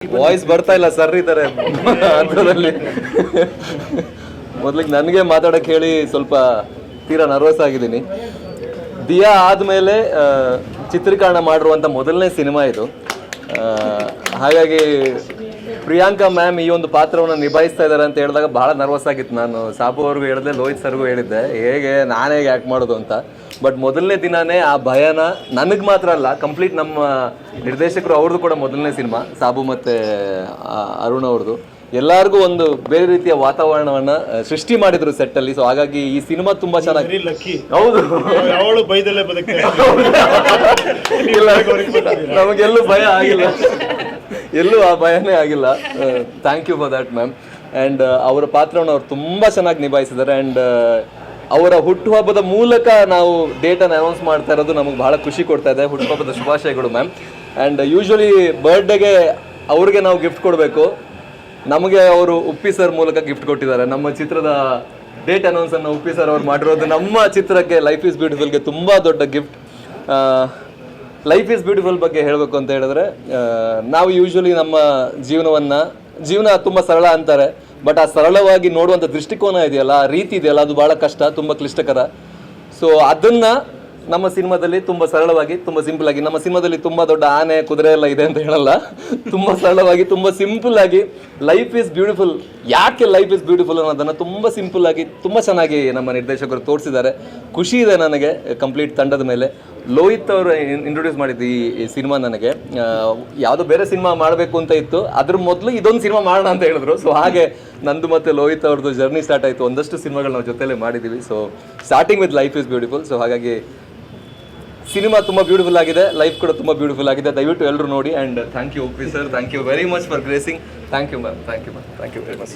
Voice ಬರ್ತಾ ಇಲ್ಲ sir ಇದ್ದಾರೆ ಹಂತದಲ್ಲಿ. ಮೊದಲಿಗೆ ನನಗೆ ಮಾತಾಡಕ್ಕೆ ಹೇಳಿ ಸ್ವಲ್ಪ ತೀರಾ ನರ್ವಸ್ ಆಗಿದ್ದೀನಿ. ದಿಯಾ ಆದಮೇಲೆ ಚಿತ್ರೀಕರಣ ಮಾಡಿರುವಂಥ ಮೊದಲನೇ ಸಿನಿಮಾ ಇದು. ಹಾಗಾಗಿ ಪ್ರಿಯಾಂಕಾ ಮ್ಯಾಮ್ ಈ ಒಂದು ಪಾತ್ರವನ್ನು ನಿಭಾಯಿಸ್ತಾ ಇದ್ದಾರೆ ಅಂತ ಹೇಳಿದಾಗ ಭಾಳ ನರ್ವಸ್ ಆಗಿತ್ತು. ನಾನು ಸಾಬು ಅವ್ರಿಗೂ ಹೇಳಿದೆ, ಲೋಹಿತ್ ಸರ್ಗೂ ಹೇಳಿದ್ದೆ, ನಾನು ಹೇಗೆ ಆ್ಯಕ್ಟ್ ಮಾಡೋದು ಅಂತ. ಬಟ್ ಮೊದಲನೇ ದಿನಾನೇ ಆ ಭಯನ ನನಗೆ ಮಾತ್ರ ಅಲ್ಲ, ಕಂಪ್ಲೀಟ್ ನಮ್ಮ ನಿರ್ದೇಶಕರು ಅವ್ರದ್ದು ಕೂಡ ಮೊದಲನೇ ಸಿನಿಮಾ, ಸಾಬು ಮತ್ತು ಅರುಣ್ ಅವ್ರದ್ದು, ಎಲ್ಲರಿಗೂ ಒಂದು ಬೇರೆ ರೀತಿಯ ವಾತಾವರಣವನ್ನು ಸೃಷ್ಟಿ ಮಾಡಿದ್ರು ಸೆಟ್ಟಲ್ಲಿ. ಸೊ ಹಾಗಾಗಿ ಈ ಸಿನಿಮಾ ತುಂಬ ಚೆನ್ನಾಗಿ. ಹೌದು, ನಮಗೆಲ್ಲೂ ಭಯ ಆಗಿಲ್ಲ, ಎಲ್ಲೂ ಆ ಭಯನೇ ಆಗಿಲ್ಲ. Thank you for that ma'am. And ಅವರ ಪಾತ್ರವನ್ನು ಅವ್ರು ತುಂಬ ಚೆನ್ನಾಗಿ ನಿಭಾಯಿಸಿದ್ದಾರೆ. ಆ್ಯಂಡ್ ಅವರ ಹುಟ್ಟುಹಬ್ಬದ ಮೂಲಕ ನಾವು ಡೇಟನ್ನು ಅನೌನ್ಸ್ ಮಾಡ್ತಾ ಇರೋದು ನಮಗೆ ಭಾಳ ಖುಷಿ ಕೊಡ್ತಾ ಇದೆ. ಹುಟ್ಟುಹಬ್ಬದ ಶುಭಾಶಯಗಳು ಮ್ಯಾಮ್. ಆ್ಯಂಡ್ ಯೂಶ್ವಲಿ ಬರ್ಡೇಗೆ ಅವ್ರಿಗೆ ನಾವು ಗಿಫ್ಟ್ ಕೊಡಬೇಕು, ನಮಗೆ ಅವರು ಉಪ್ಪಿ ಸರ್ ಮೂಲಕ ಗಿಫ್ಟ್ ಕೊಟ್ಟಿದ್ದಾರೆ. ನಮ್ಮ ಚಿತ್ರದ ಡೇಟ್ ಅನೌನ್ಸನ್ನು ಉಪ್ಪಿ ಸರ್ ಅವ್ರು ಮಾಡಿರೋದು ನಮ್ಮ ಚಿತ್ರಕ್ಕೆ ಲೈಫ್ ಈಸ್ ಬ್ಯೂಟಿಫುಲ್ಗೆ ತುಂಬ ದೊಡ್ಡ ಗಿಫ್ಟ್. ಲೈಫ್ ಈಸ್ ಬ್ಯೂಟಿಫುಲ್ ಬಗ್ಗೆ ಹೇಳಬೇಕು ಅಂತ ಹೇಳಿದ್ರೆ, ನಾವು ಯೂಶ್ವಲಿ ನಮ್ಮ ಜೀವನ ತುಂಬ ಸರಳ ಅಂತಾರೆ, ಬಟ್ ಆ ಸರಳವಾಗಿ ನೋಡುವಂಥ ದೃಷ್ಟಿಕೋನ ಇದೆಯಲ್ಲ, ಆ ರೀತಿ ಇದೆಯಲ್ಲ, ಅದು ಭಾಳ ಕಷ್ಟ, ತುಂಬ ಕ್ಲಿಷ್ಟಕರ. ಸೊ ಅದನ್ನು ನಮ್ಮ ಸಿನಿಮಾದಲ್ಲಿ ತುಂಬ ಸರಳವಾಗಿ, ತುಂಬ ಸಿಂಪಲಾಗಿ, ನಮ್ಮ ಸಿನಿಮಾದಲ್ಲಿ ತುಂಬ ದೊಡ್ಡ ಆನೆ ಕುದುರೆ ಎಲ್ಲ ಇದೆ ಅಂತ ಹೇಳಲ್ಲ, ತುಂಬ ಸರಳವಾಗಿ, ತುಂಬ ಸಿಂಪಲ್ಲಾಗಿ ಲೈಫ್ ಈಸ್ ಬ್ಯೂಟಿಫುಲ್, ಯಾಕೆ ಲೈಫ್ ಈಸ್ ಬ್ಯೂಟಿಫುಲ್ ಅನ್ನೋದನ್ನು ತುಂಬ ಸಿಂಪಲ್ಲಾಗಿ ತುಂಬ ಚೆನ್ನಾಗಿ ನಮ್ಮ ನಿರ್ದೇಶಕರು ತೋರಿಸಿದ್ದಾರೆ. ಖುಷಿ ಇದೆ ನನಗೆ ಕಂಪ್ಲೀಟ್ ತಂಡದ ಮೇಲೆ. ಲೋಹಿತ್ ಅವರು ಇಂಟ್ರೊಡ್ಯೂಸ್ ಮಾಡಿದ್ದು ಈ ಸಿನಿಮಾ ನನಗೆ. ಯಾವುದೋ ಬೇರೆ ಸಿನಿಮಾ ಮಾಡಬೇಕು ಅಂತ ಇತ್ತು, ಅದ್ರ ಮೊದಲು ಇದೊಂದು ಸಿನಿಮಾ ಮಾಡೋಣ ಅಂತ ಹೇಳಿದ್ರು. ಸೊ ಹಾಗೆ ನಂದು ಮತ್ತು ಲೋಹಿತ್ ಅವ್ರದ್ದು ಜರ್ನಿ ಸ್ಟಾರ್ಟ್ ಆಯಿತು. ಒಂದಷ್ಟು ಸಿನಿಮಾಗಳು ನಾವು ಜೊತೆಲೇ ಮಾಡಿದ್ದೀವಿ. So starting with life is beautiful. So ಹಾಗಾಗಿ ಸಿನಿಮಾ ತುಂಬ ಬ್ಯೂಟಿಫುಲ್ ಆಗಿದೆ, ಲೈಫ್ ಕೂಡ ತುಂಬ ಬ್ಯೂಟಿಫುಲ್ ಆಗಿದೆ. ದಯವಿಟ್ಟು ಎಲ್ಲರೂ ನೋಡಿ. And thank you Uppi sir, thank you very much for gracing. Thank you ma'am, thank you ma'am, thank you very much.